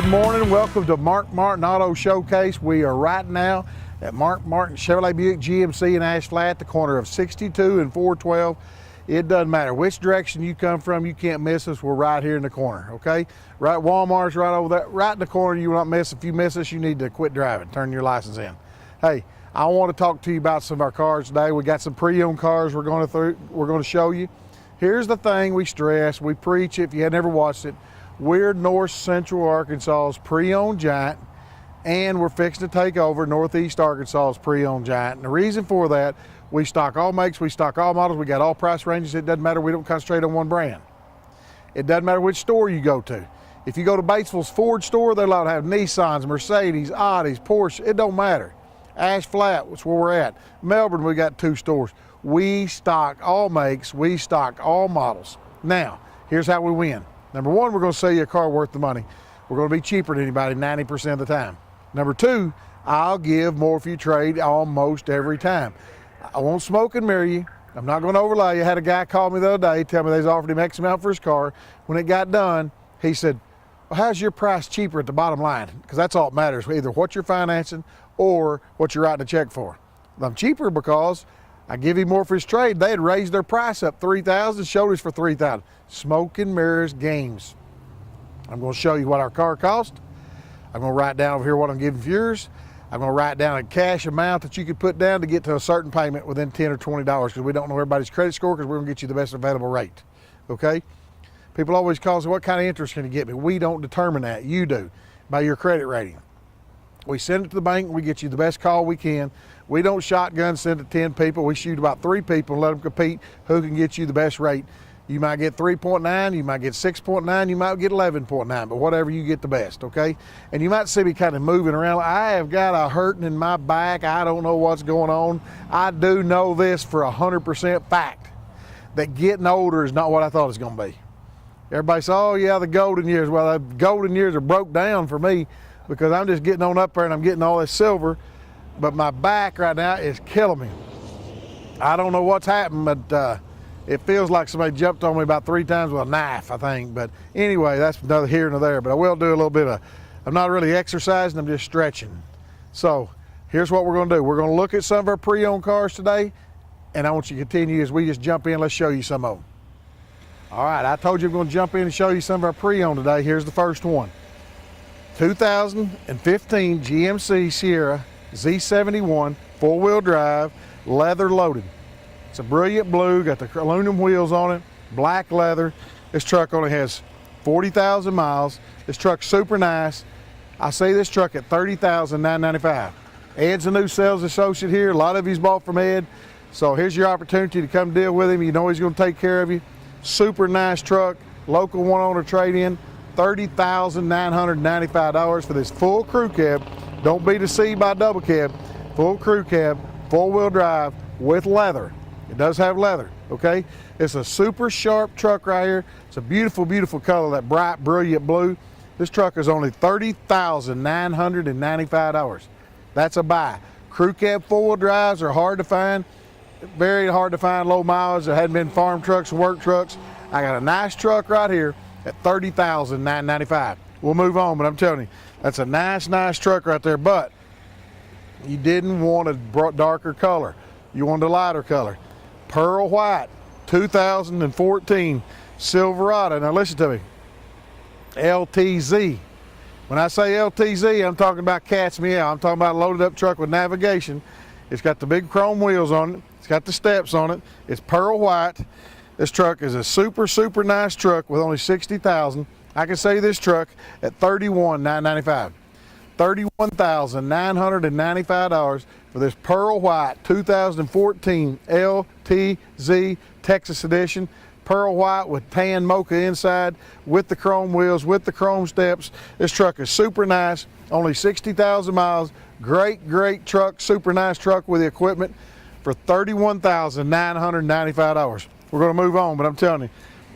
Good morning. Welcome to Mark Martin Auto Showcase. We are right now at Mark Martin Chevrolet Buick GMC in Ash Flat, the corner of 62 and 412. It doesn't matter which direction you come from, you can't miss us. We're right here in the corner, okay? Right, Walmart's right over there, right in the corner. You will not miss. If you miss us, you need to quit driving, turn your license in. Hey, I want to talk to you about some of our cars today. We got some pre-owned cars we're going to show you. Here's the thing we stress, we preach it, if you had never watched it. We're North Central Arkansas's pre-owned giant, and we're fixing to take over Northeast Arkansas's pre-owned giant. And the reason for that, we stock all makes, we stock all models, we got all price ranges. It doesn't matter, we don't concentrate on one brand. It doesn't matter which store you go to. If you go to Batesville's Ford store, they're allowed to have Nissans, Mercedes, Audis, Porsche, it don't matter. Ash Flat, that's where we're at. Melbourne, we got 2 stores. We stock all makes, we stock all models. Now, here's how we win. Number one, we're going to sell you a car worth the money. We're going to be cheaper than anybody 90% of the time. Number two, I'll give more if you trade almost every time. I won't smoke and mirror you. I'm not going to overlay you. I had a guy call me the other day, tell me they offered him X amount for his car. When it got done, he said, well, how's your price cheaper at the bottom line? Because that's all that matters, either what you're financing or what you're writing a check for. I'm cheaper because I give him more for his trade. They had raised their price up $3,000, showed us for $3,000. Smoke and mirrors games. I'm going to show you what our car cost. I'm going to write down over here what I'm giving for yours. I'm going to write down a cash amount that you could put down to get to a certain payment within $10 or $20 because we don't know everybody's credit score because we're going to get you the best available rate. Okay? People always call us, what kind of interest can you get me? We don't determine that. You do by your credit rating. We send it to the bank and we get you the best call we can. We don't shotgun send it to 10 people. We shoot about 3 people and let them compete who can get you the best rate. You might get 3.9, you might get 6.9, you might get 11.9, but whatever, you get the best, okay? And you might see me kind of moving around. I have got a hurting in my back. I don't know what's going on. I do know this for 100% fact, that getting older is not what I thought it was going to be. Everybody says, oh yeah, the golden years. Well, the golden years are broke down for me because I'm just getting on up there and I'm getting all this silver, but my back right now is killing me. I don't know what's happened, but it feels like somebody jumped on me about 3 times with a knife, I think. But anyway, that's neither here nor there. But I will do a little bit of, I'm not really exercising, I'm just stretching. So here's what we're going to do. We're going to look at some of our pre-owned cars today, and I want you to continue as we just jump in. Let's show you some of them. All right, I told you I'm going to jump in and show you some of our pre-owned today. Here's the first one. 2015 GMC Sierra Z71, 4-wheel drive, leather loaded. It's a brilliant blue, got the aluminum wheels on it, black leather. This truck only has 40,000 miles. This truck's super nice. I see this truck at $30,995. Ed's a new sales associate here. A lot of you's bought from Ed. So here's your opportunity to come deal with him. You know he's going to take care of you. Super nice truck, local one-owner trade-in, $30,995 for this full crew cab. Don't be deceived by double cab. Full crew cab, 4-wheel drive with leather. It does have leather, okay? It's a super sharp truck right here. It's a beautiful, beautiful color, that bright, brilliant blue. This truck is only $30,995. That's a buy. Crew cab 4-wheel drives are hard to find. Very hard to find, low mileage. There hadn't been farm trucks and work trucks. I got a nice truck right here at $30,995. We'll move on, but I'm telling you, that's a nice, nice truck right there. But you didn't want a darker color. You wanted a lighter color. Pearl white, 2014 Silverado. Now listen to me. LTZ. When I say LTZ, I'm talking about cat's meow. I'm talking about a loaded up truck with navigation. It's got the big chrome wheels on it. It's got the steps on it. It's pearl white. This truck is a super, super nice truck with only 60,000. I can sell you this truck at $31,995. $31,995 for this pearl white 2014 LTZ Texas edition. Pearl white with tan mocha inside, with the chrome wheels, with the chrome steps. This truck is super nice, only 60,000 miles. Great, great truck, super nice truck with the equipment for $31,995. We're going to move on, but I'm telling you,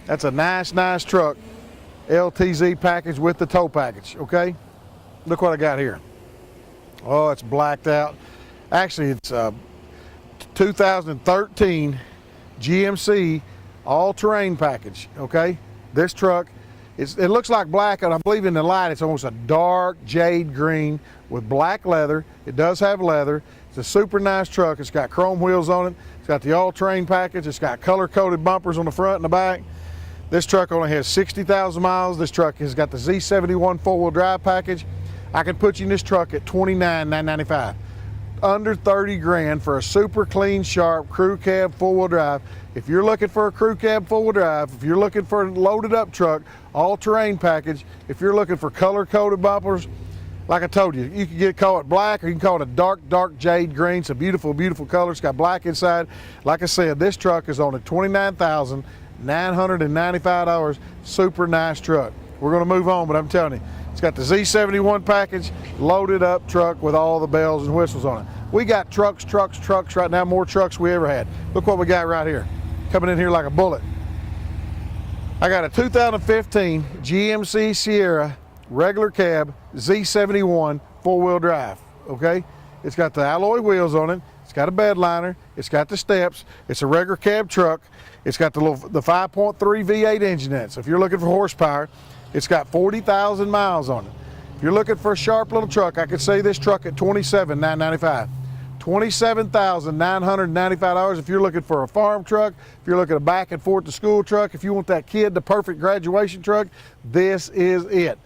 that's a nice, nice truck. LTZ package with the tow package, okay? Look what I got here. Oh, it's blacked out. Actually, it's a 2013 GMC all-terrain package, okay? This truck It looks like black, and I believe in the light it's almost a dark jade green with black leather. It does have leather. It's a super nice truck. It's got chrome wheels on it. It's got the all-terrain package. It's got color-coded bumpers on the front and the back. This truck only has 60,000 miles. This truck has got the Z71 four-wheel drive package. I can put you in this truck at $29,995. Under 30 grand for a super clean, sharp crew cab four-wheel drive. If you're looking for a crew cab four-wheel drive, if you're looking for a loaded up truck, all-terrain package, if you're looking for color-coded bumpers, like I told you, you can call it black or you can call it a dark, dark jade green. It's a beautiful, beautiful color. It's got black inside. Like I said, this truck is only $29,995. Super nice truck. We're going to move on, but I'm telling you, it's got the Z71 package, loaded up truck with all the bells and whistles on it. We got trucks right now, more trucks we ever had. Look what we got right here, coming in here like a bullet. I got a 2015 GMC Sierra regular cab Z71 four-wheel drive, okay? It's got the alloy wheels on it. It's got a bed liner. It's got the steps. It's a regular cab truck. It's got the 5.3 V8 engine in it. So if you're looking for horsepower, it's got 40,000 miles on it. If you're looking for a sharp little truck, I could say this truck at $27,995. $27,995 if you're looking for a farm truck, if you're looking at a back and forth to school truck, if you want that kid, the perfect graduation truck, this is it.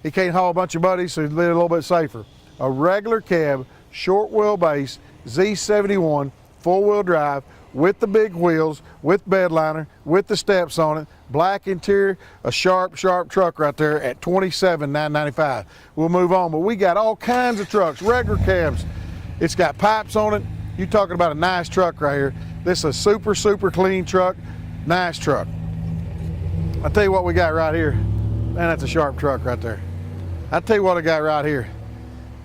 He can't haul a bunch of buddies, so he's a little bit safer. A regular cab, short wheelbase, Z71, four-wheel drive, with the big wheels, with bed liner, with the steps on it, black interior, a sharp, sharp truck right there at $27,995. We'll move on, but we got all kinds of trucks, regular cabs. It's got pipes on it. You're talking about a nice truck right here. This is a super, super clean truck, nice truck. I'll tell you what we got right here. Man, that's a sharp truck right there. I'll tell you what I got right here.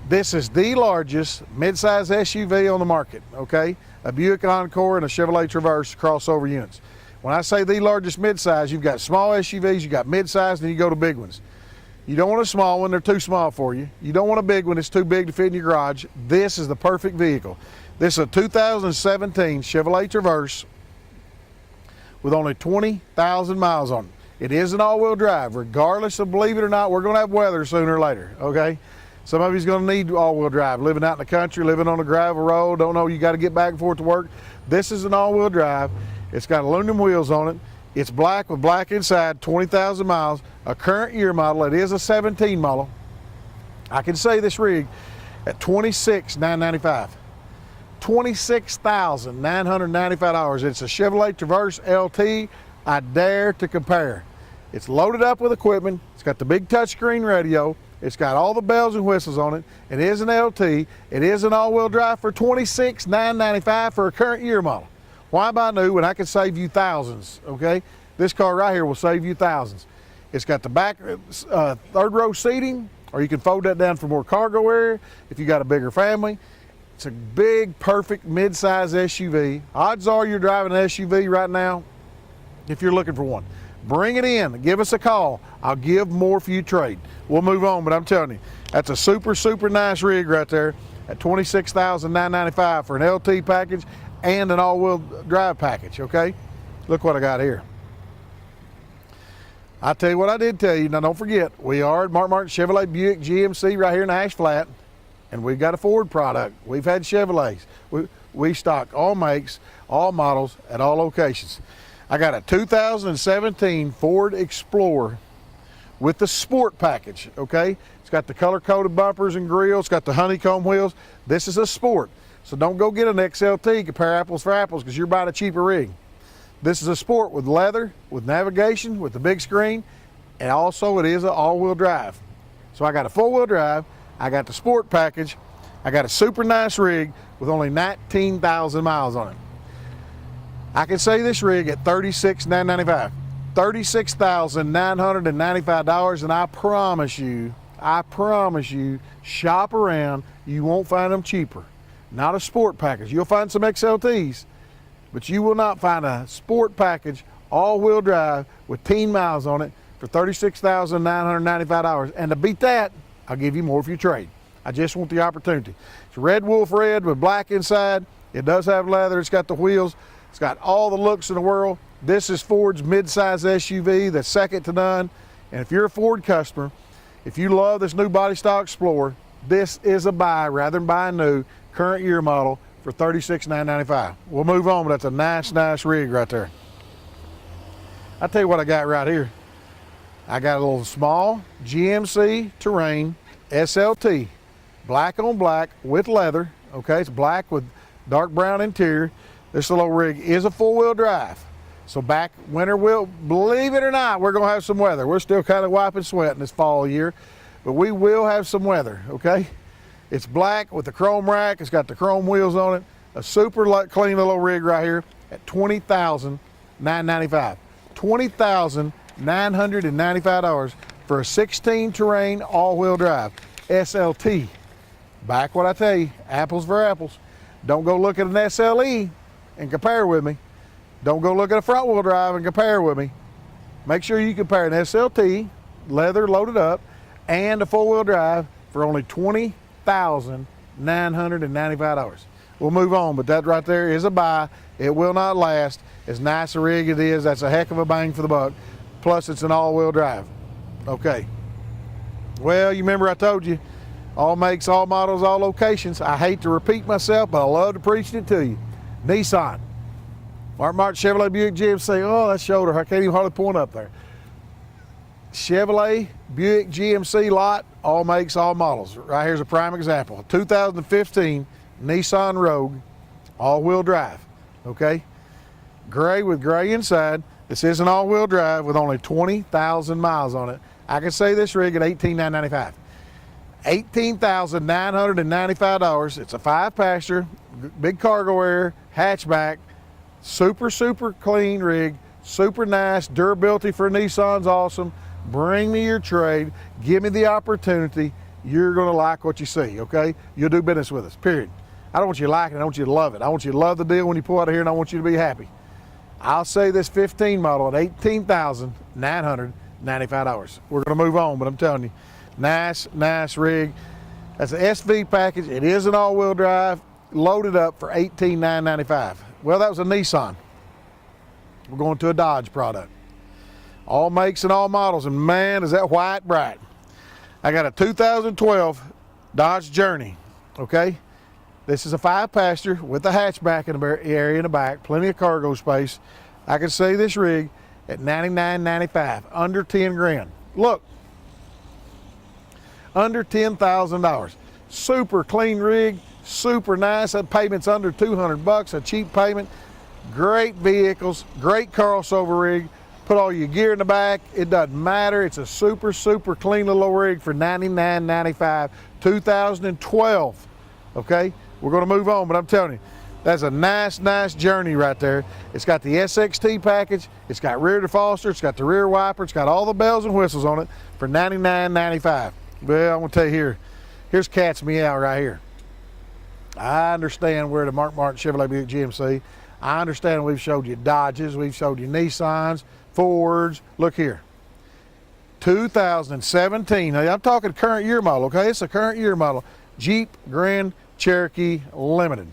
This is the largest midsize SUV on the market, okay? A Buick Encore and a Chevrolet Traverse crossover units. When I say the largest midsize, you've got small SUVs, you've got midsize, and you go to big ones. You don't want a small one, they're too small for you. You don't want a big one, it's too big to fit in your garage. This is the perfect vehicle. This is a 2017 Chevrolet Traverse with only 20,000 miles on it. It is an all-wheel drive, regardless of, believe it or not, we're gonna have weather sooner or later, okay? Some of you's gonna need all-wheel drive, living out in the country, living on a gravel road, don't know, you gotta get back and forth to work. This is an all-wheel drive. It's got aluminum wheels on it. It's black with black inside, 20,000 miles, a current year model. It is a 17 model. I can say this rig at $26,995. $26,995. It's a Chevrolet Traverse LT. I dare to compare. It's loaded up with equipment. It's got the big touchscreen radio. It's got all the bells and whistles on it. It is an LT. It is an all-wheel drive for $26,995 for a current year model. Why buy new when I could save you thousands, okay? This car right here will save you thousands. It's got the back third row seating, or you can fold that down for more cargo area if you got a bigger family. It's a big, perfect mid-size SUV. Odds are you're driving an SUV right now if you're looking for one. Bring it in, give us a call. I'll give more for you trade. We'll move on, but I'm telling you, that's a super, super nice rig right there at $26,995 for an LT package and an all-wheel drive package, okay? Look what I got here. I'll tell you what I did tell you. Now, don't forget, we are at Mark Martin Chevrolet Buick GMC right here in Ash Flat, and we've got a Ford product. We've had Chevrolets. We stock all makes, all models at all locations. I got a 2017 Ford Explorer with the Sport package, okay? It's got the color-coded bumpers and grills. It's got the honeycomb wheels. This is a Sport. So don't go get an XLT, compare apples for apples, because you're buying a cheaper rig. This is a Sport with leather, with navigation, with the big screen, and also it is an all-wheel drive. So I got a four-wheel drive, I got the Sport package, I got a super nice rig with only 19,000 miles on it. I can say this rig at $36,995. $36,995, and I promise you, shop around, you won't find them cheaper. Not a Sport package. You'll find some XLTs, but you will not find a Sport package, all-wheel drive with teen miles on it for $36,995. And to beat that, I'll give you more for your trade. I just want the opportunity. It's Red Wolf red with black inside. It does have leather. It's got the wheels. It's got all the looks in the world. This is Ford's midsize SUV that's second to none. And if you're a Ford customer, if you love this new Body Style Explorer, this is a buy rather than buying new, current year model for $36,995. We'll move on, but that's a nice rig right there. I'll tell you what I got right here. I got a little small GMC Terrain SLT, black on black with leather. Okay, it's black with dark brown interior. This little rig is a four-wheel drive. So back winter, believe it or not, we're gonna have some weather. We're still kind of wiping sweat in this fall year, but we will have some weather, okay? It's black with the chrome rack. It's got the chrome wheels on it. A super clean little rig right here at $20,995. $20,995 for a 16 Terrain all-wheel drive SLT. Back what I tell you, apples for apples. Don't go look at an SLE and compare with me. Don't go look at a front wheel drive and compare with me. Make sure you compare an SLT, leather loaded up, and a four-wheel drive for only $20,995. We'll move on, but that right there is a buy. It will not last. As nice a rig it is, that's a heck of a bang for the buck. Plus it's an all-wheel drive. Okay. Well, you remember I told you, all makes, all models, all locations. I hate to repeat myself, but I love to preach it to you. Nissan. Martin Chevrolet Buick GMC. Oh, that shoulder, I can't even hardly point up there. Chevrolet Buick GMC lot, all makes, all models. Right here's a prime example. 2015 Nissan Rogue, all-wheel drive, okay? Gray with gray inside. This is an all-wheel drive with only 20,000 miles on it. I can say this rig at $18,995. $18,995. It's a 5-passenger, big cargo area, hatchback, super clean rig, super nice. Durability for Nissan's awesome. Bring me your trade. Give me the opportunity. You're going to like what you see, okay? You'll do business with us, period. I don't want you to like it. I want you to love it. I want you to love the deal when you pull out of here, and I want you to be happy. I'll say this 15 model at $18,995. We're going to move on, but I'm telling you, nice rig. That's an SV package. It is an all-wheel drive, loaded up for $18,995. Well, that was a Nissan. We're going to a Dodge product. All makes and all models, and man, is that white bright. I got a 2012 Dodge Journey, okay? This is a 5-passenger with a hatchback in the area in the back, plenty of cargo space. I can say this rig at $99.95, under 10 grand. Look, under $10,000. Super clean rig, super nice. That payment's under 200 bucks, a cheap payment. Great vehicles, great crossover rig. Put all your gear in the back, it doesn't matter. It's a super clean little rig for $99.95, 2012, okay? We're gonna move on, but I'm telling you, that's a nice Journey right there. It's got the SXT package, it's got rear defroster, it's got the rear wiper, it's got all the bells and whistles on it for $99.95. Well, I'm gonna tell you here's cat's meow right here. I understand we're the Martin Chevrolet Buick GMC. I understand we've showed you Dodges, we've showed you Nissans, Fords. Look here, 2017. Now I'm talking current year model, okay? It's a current year model. Jeep Grand Cherokee Limited.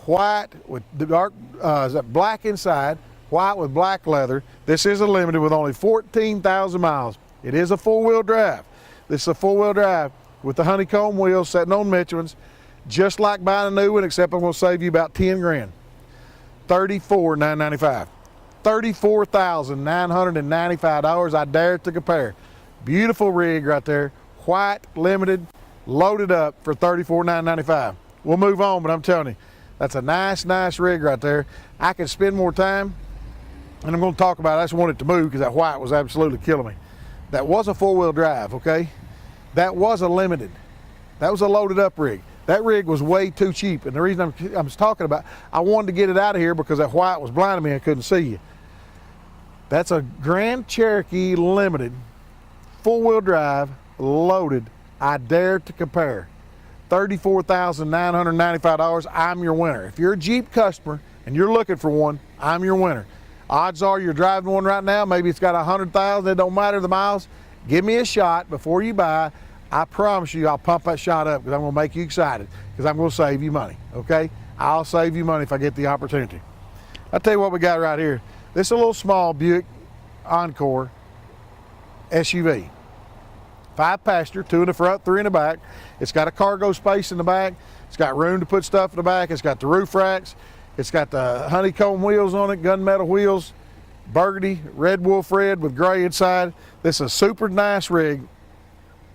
White with the dark, is that black inside, white with black leather. This is a limited with only 14,000 miles. It is a four-wheel drive. This is a four-wheel drive with the honeycomb wheels sitting on Michelin's, just like buying a new one, except I'm gonna save you about 10 grand. $34,995. $34,995. I dare to compare. Beautiful rig right there. White, limited, loaded up for $34,995. We'll move on, but I'm telling you, that's a nice rig right there. I could spend more time, and I'm going to talk about it. I just wanted to move because that white was absolutely killing me. That was a four-wheel drive, okay? That was a limited. That was a loaded up rig. That rig was way too cheap, and the reason I'm talking about, I wanted to get it out of here because that white was blinding me and I couldn't see you. That's a Grand Cherokee Limited, four-wheel drive, loaded. I dare to compare. $34,995. I'm your winner. If you're a Jeep customer and you're looking for one, I'm your winner. Odds are you're driving one right now. Maybe it's got 100,000. It don't matter the miles. Give me a shot before you buy. I promise you I'll pump that shot up because I'm going to make you excited because I'm going to save you money, okay? I'll save you money if I get the opportunity. I'll tell you what we got right here. This is a little small Buick Encore SUV. 5-passenger, 2 in the front, 3 in the back. It's got a cargo space in the back. It's got room to put stuff in the back. It's got the roof racks. It's got the honeycomb wheels on it, gunmetal wheels, burgundy, red wolf red with gray inside. This is a super nice rig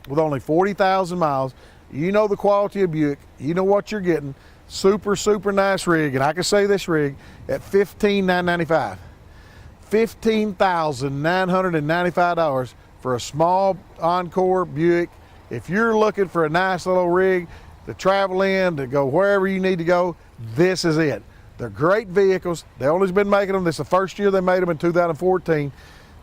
with only 40,000 miles. You know the quality of Buick. You know what you're getting. Super, super nice rig. And I can say this rig at $15,995. $15,995 for a small Encore Buick. If you're looking for a nice little rig to travel in, to go wherever you need to go, this is it. They're great vehicles. They've only been making them. This is the first year they made them in 2014.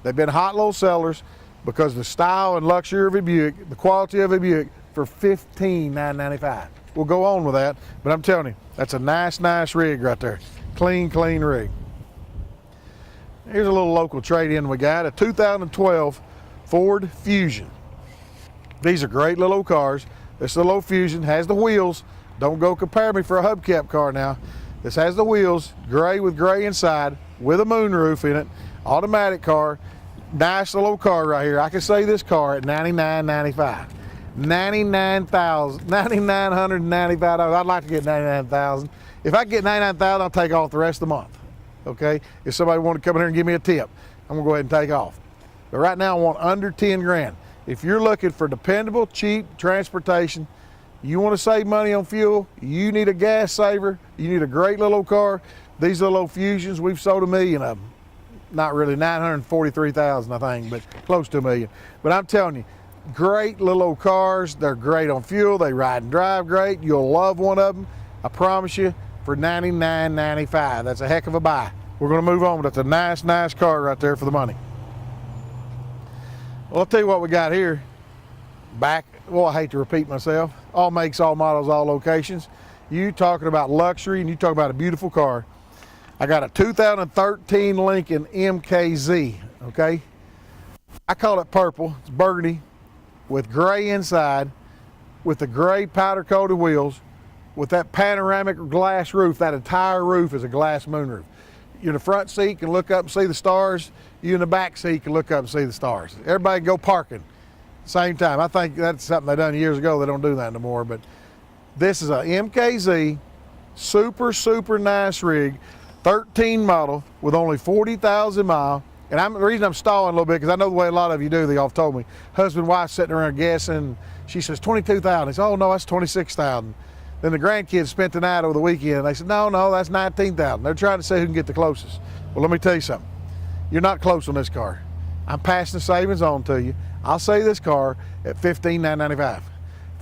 They've been hot little sellers because of the style and luxury of a Buick, the quality of a Buick, for $15,995. We'll go on with that, but I'm telling you, that's a nice, nice rig right there. Clean, clean rig. Here's a little local trade-in we got, a 2012 Ford Fusion. These are great little cars. This little Fusion has the wheels. Don't go compare me for a hubcap car now. This has the wheels, gray with gray inside, with a moonroof in it, automatic car. Nice little car right here. I can say this car at $99,995. $9,995. I'd like to get $99,000. If I get $99,000, I'll take off the rest of the month. Okay? If somebody wanted to come in here and give me a tip, I'm gonna go ahead and take off. But right now I want under 10 grand. If you're looking for dependable, cheap transportation, you want to save money on fuel, you need a gas saver, you need a great little car. These little Fusions, we've sold 1 million of them. Not really, 943,000 I think, but close to 1 million. But I'm telling you, great little cars. They're great on fuel. They ride and drive great. You'll love one of them. I promise you, for $99.95. That's a heck of a buy. We're going to move on. That's a nice, nice car right there for the money. Well, I'll tell you what we got here. Well, I hate to repeat myself. All makes, all models, all locations. You talking about luxury and you talking about a beautiful car. I got a 2013 Lincoln MKZ, okay? I call it purple. It's burgundy with gray inside, with the gray powder coated wheels, with that panoramic glass roof. That entire roof is a glass moonroof. You in the front seat can look up and see the stars. You in the back seat can look up and see the stars. Everybody can go parking same time. I think that's something they done years ago. They don't do that anymore. But this is a MKZ, super, super nice rig, 13 model with only 40,000 miles. And the reason I'm stalling a little bit, because I know the way a lot of you do, they all told me. Husband, wife sitting around guessing. She says 22,000. He says, oh no, that's 26,000. Then the grandkids spent the night over the weekend. They said, no, that's 19,000. They're trying to see who can get the closest. Well, let me tell you something. You're not close on this car. I'm passing the savings on to you. I'll say this car at $15,995.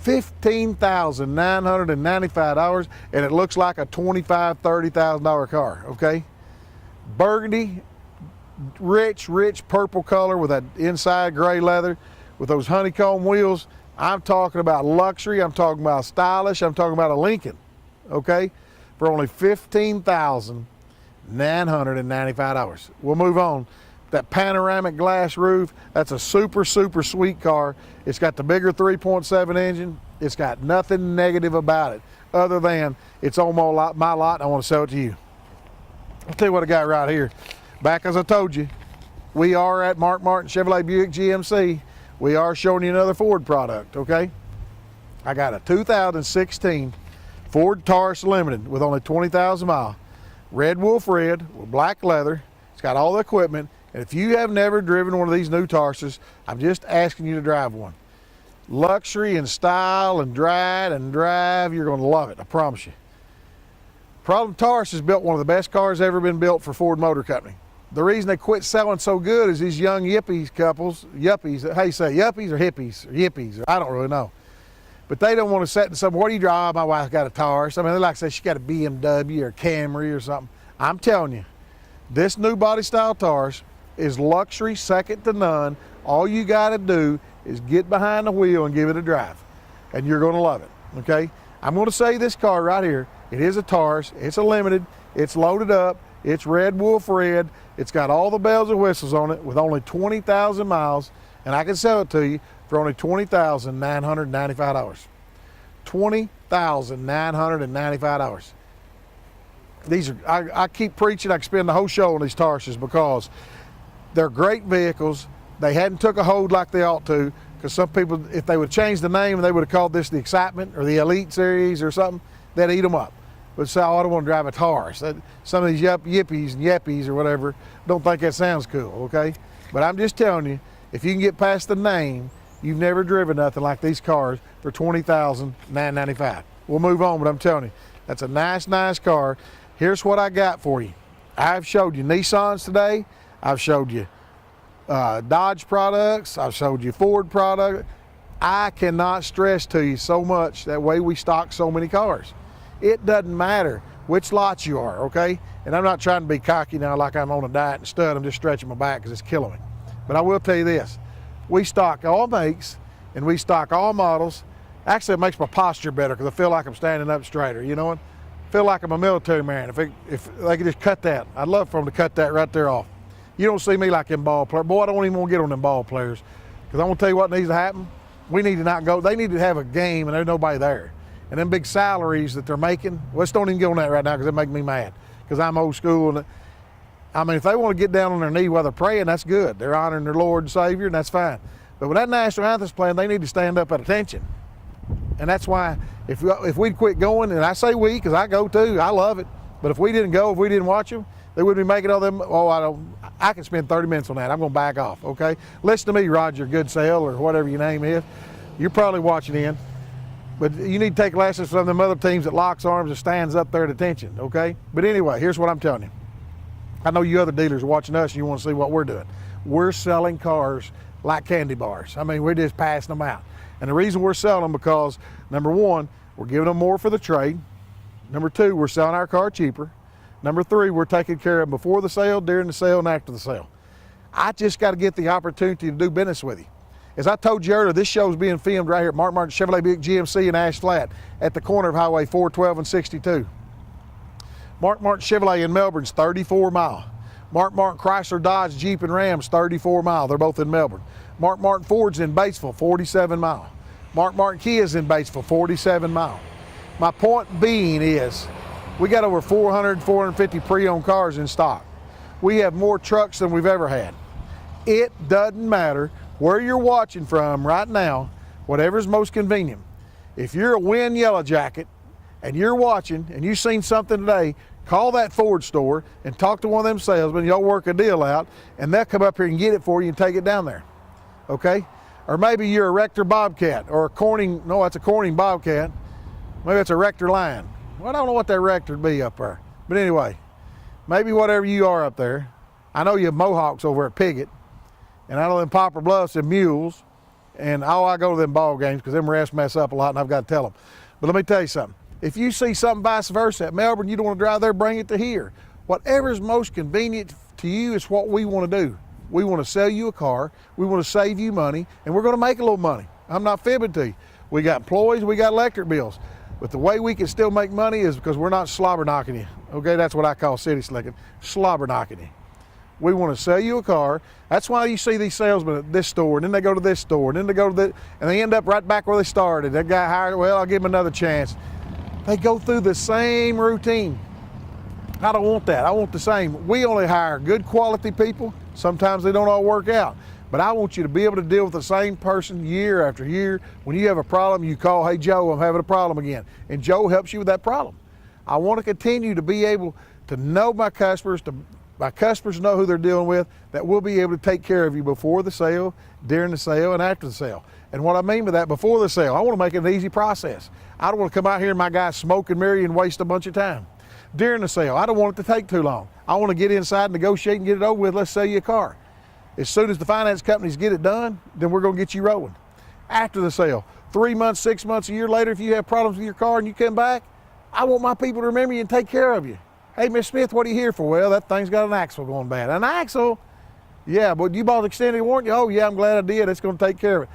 $15,995, and it looks like a $25,000, $30,000 car, okay? Burgundy, rich purple color with that inside gray leather, with those honeycomb wheels. I'm talking about luxury, I'm talking about stylish, I'm talking about a Lincoln, okay? For only $15,995. We'll move on. That panoramic glass roof, that's a super, super sweet car. It's got the bigger 3.7 engine. It's got nothing negative about it, other than it's on my lot, and I want to sell it to you. I'll tell you what I got right here. Back as I told you, we are at Mark Martin Chevrolet Buick GMC. We are showing you another Ford product, okay? I got a 2016 Ford Taurus Limited with only 20,000 miles. Red wolf red with black leather. It's got all the equipment. And if you have never driven one of these new Tauruses, I'm just asking you to drive one. Luxury and style and ride and drive, you're going to love it, I promise you. Problem, Taurus has built one of the best cars ever been built for Ford Motor Company. The reason they quit selling so good is these young yuppies, how you say, yuppies or hippies, or I don't really know. But they don't want to sit in some, what do you drive? Oh, my wife got a Taurus. I mean, they like to say she got a BMW or a Camry or something. I'm telling you, this new body style Taurus is luxury second to none. All you got to do is get behind the wheel and give it a drive, and you're going to love it, okay? I'm going to say this car right here, it is a Taurus, it's a limited, it's loaded up, it's red wolf red, it's got all the bells and whistles on it with only 20,000 miles, and I can sell it to you for only $20,995. $20,995. These are, I keep preaching, I can spend the whole show on these Tauruses because they're great vehicles. They hadn't took a hold like they ought to, because some people, if they would change the name and they would have called this the Excitement or the Elite Series or something, they'd eat them up. But say, oh, I don't want to drive a Taurus. Some of these yippies and yappies or whatever don't think that sounds cool, okay? But I'm just telling you, if you can get past the name, you've never driven nothing like these cars for $20,995. We'll move on, but I'm telling you, that's a nice, nice car. Here's what I got for you. I've showed you Nissans today. I've showed you Dodge products. I've showed you Ford products. I cannot stress to you so much that way we stock so many cars. It doesn't matter which lot you are, okay? And I'm not trying to be cocky now like I'm on a diet and stud. I'm just stretching my back because it's killing me. But I will tell you this. We stock all makes and we stock all models. Actually, it makes my posture better because I feel like I'm standing up straighter, you know what? I feel like I'm a military man. If they could just cut that, I'd love for them to cut that right there off. You don't see me like them ball players. Boy, I don't even want to get on them ball players, because I'm going to tell you what needs to happen. We need to not go. They need to have a game and there's nobody there. And them big salaries that they're making, let's don't even get on that right now because it makes me mad, because I'm old school. And I mean, if they want to get down on their knee while they're praying, that's good. They're honoring their Lord and Savior, and that's fine. But when that national anthem's playing, they need to stand up at attention. And that's why if we'd quit going, and I say we because I go too, I love it. But if we didn't go, if we didn't watch them, they wouldn't be making all them. Oh, I can spend 30 minutes on that. I'm going to back off, okay? Listen to me, Roger Goodsell, or whatever your name is. You're probably watching in. But you need to take lessons from them other teams that locks arms and stands up there at attention, okay? But anyway, here's what I'm telling you. I know you other dealers are watching us and you want to see what we're doing. We're selling cars like candy bars. I mean, we're just passing them out. And the reason we're selling them because, number one, we're giving them more for the trade. Number two, we're selling our car cheaper. Number three, we're taking care of them before the sale, during the sale, and after the sale. I just got to get the opportunity to do business with you. As I told you earlier, this show is being filmed right here at Mark Martin Chevrolet Buick GMC in Ash Flat at the corner of Highway 412 and 62. Mark Martin Chevrolet in Melbourne's 34 mile. Mark Martin Chrysler Dodge Jeep and Ram's 34 mile. They're both in Melbourne. Mark Martin Ford's in Batesville, 47 mile. Mark Martin Kia's in Batesville, 47 mile. My point being is, we got over 400, 450 pre-owned cars in stock. We have more trucks than we've ever had. It doesn't matter where you're watching from right now, whatever's most convenient. If you're a Win Yellow Jacket and you're watching and you've seen something today, call that Ford store and talk to one of them salesmen. Y'all work a deal out and they'll come up here and get it for you and take it down there, okay? Or maybe you're a Rector Bobcat or a Corning, no, that's a Corning Bobcat. Maybe it's a Rector Lion. Well, I don't know what that Rector would be up there. But anyway, maybe whatever you are up there. I know you have Mohawks over at Piggott. And I know them Poplar Bluffs and Mules. And I go to them ball games because them refs mess up a lot and I've got to tell them. But let me tell you something. If you see something vice versa at Melbourne, you don't want to drive there, bring it to here. Whatever is most convenient to you is what we want to do. We want to sell you a car. We want to save you money. And we're going to make a little money. I'm not fibbing to you. We got employees, we got electric bills. But the way we can still make money is because we're not slobber knocking you. Okay, that's what I call city slicking, slobber knocking you. We want to sell you a car. That's why you see these salesmen at this store, and then they go to this store, and then they go to this, and they end up right back where they started. That guy hired, well, I'll give him another chance. They go through the same routine. I don't want that. I want the same. We only hire good quality people. Sometimes they don't all work out. But I want you to be able to deal with the same person year after year. When you have a problem, you call, hey, Joe, I'm having a problem again. And Joe helps you with that problem. I want to continue to be able to know my customers, my customers know who they're dealing with, that we'll be able to take care of you before the sale, during the sale, and after the sale. And what I mean by that, before the sale, I want to make it an easy process. I don't want to come out here and my guys smoke and marry and waste a bunch of time. During the sale, I don't want it to take too long. I want to get inside, negotiate, and get it over with. Let's sell you a car. As soon as the finance companies get it done, then we're going to get you rolling. After the sale, 3 months, 6 months, a year later, if you have problems with your car and you come back, I want my people to remember you and take care of you. Hey, Miss Smith, what are you here for? Well, that thing's got an axle going bad. An axle? Yeah, but you bought extended warranty? Oh, yeah, I'm glad I did. It's going to take care of it.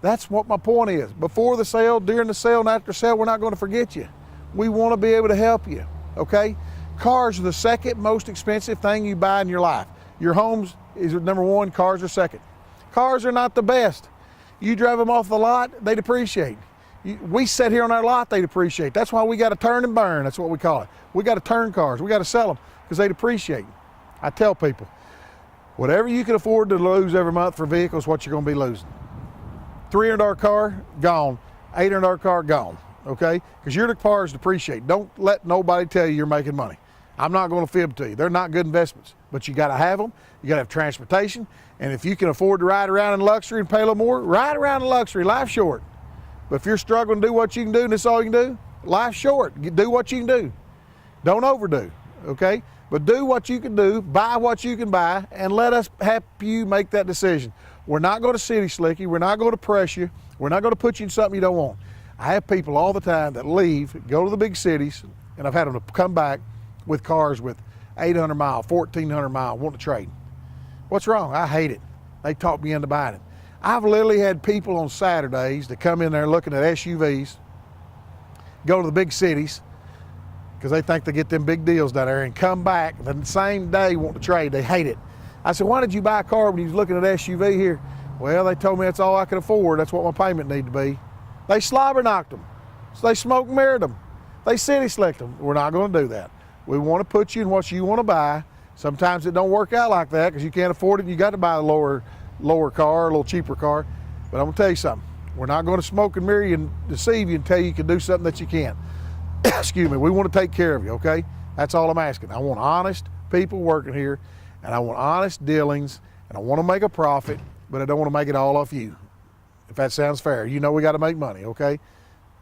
That's what my point is. Before the sale, during the sale, and after the sale, we're not going to forget you. We want to be able to help you, okay? Cars are the second most expensive thing you buy in your life. Your homes is number one, cars are second. Cars are not the best. You drive them off the lot, they depreciate. We sit here on our lot, they depreciate. That's why we got to turn and burn, that's what we call it. We got to turn cars, we got to sell them because they depreciate. I tell people, Whatever you can afford to lose every month for vehicles, what you're going to be losing. $300 car, gone. $800 car, gone. Okay? Because your cars depreciate. Don't let nobody tell you you're making money. I'm not going to fib to you. They're not good investments, but you got to have them. You got to have transportation. And if you can afford to ride around in luxury and pay a little more, ride around in luxury. Life's short. But if you're struggling to do what you can do and this is all you can do, life's short. Do what you can do. Don't overdo. Okay? But do what you can do, buy what you can buy, and let us help you make that decision. We're not going to city slick you. We're not going to press you. We're not going to put you in something you don't want. I have people all the time that leave, go to the big cities, and I've had them to come back with cars with 800 mile, 1,400 mile, want to trade. What's wrong? I hate it. They talked me into buying it. I've literally had people on Saturdays that come in there looking at SUVs, go to the big cities, because they think they get them big deals down there, and come back the same day want to trade. They hate it. I said, why did you buy a car when you was looking at SUV here? Well, they told me that's all I could afford. That's what my payment need to be. They slobber knocked them. So they smoke mirrored them. They city slicked them. We're not going to do that. We want to put you in what you want to buy. Sometimes it don't work out like that because you can't afford it and you got to buy a lower car, a little cheaper car. But I'm going to tell you something. We're not going to smoke and mirror you and deceive you and tell you can do something that you can't. Excuse me. We want to take care of you, okay? That's all I'm asking. I want honest people working here, and I want honest dealings, and I want to make a profit, but I don't want to make it all off you. If that sounds fair. You know we got to make money, okay?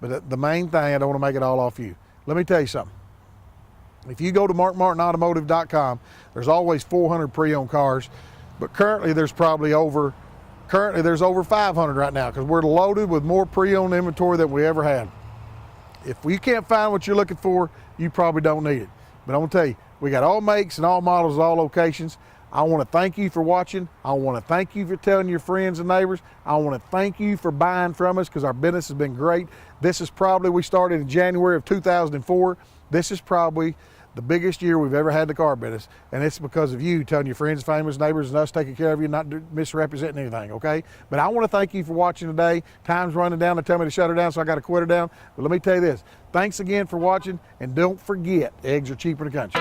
But the main thing, I don't want to make it all off you. Let me tell you something. If you go to markmartinautomotive.com, there's always 400 pre-owned cars, but currently there's over 500 right now because we're loaded with more pre-owned inventory than we ever had. If you can't find what you're looking for, you probably don't need it. But I'm going to tell you, we got all makes and all models, all locations. I want to thank you for watching. I want to thank you for telling your friends and neighbors. I want to thank you for buying from us because our business has been great. This is probably, we started in January of 2004. This is probably the biggest year we've ever had the car business, and it's because of you telling your friends, famous neighbors, and us taking care of you, not misrepresenting anything, okay? But I want to thank you for watching today. Time's running down. They tell me to shut her down, so I got to quit her down. But let me tell you this. Thanks again for watching, and don't forget, eggs are cheaper in the country.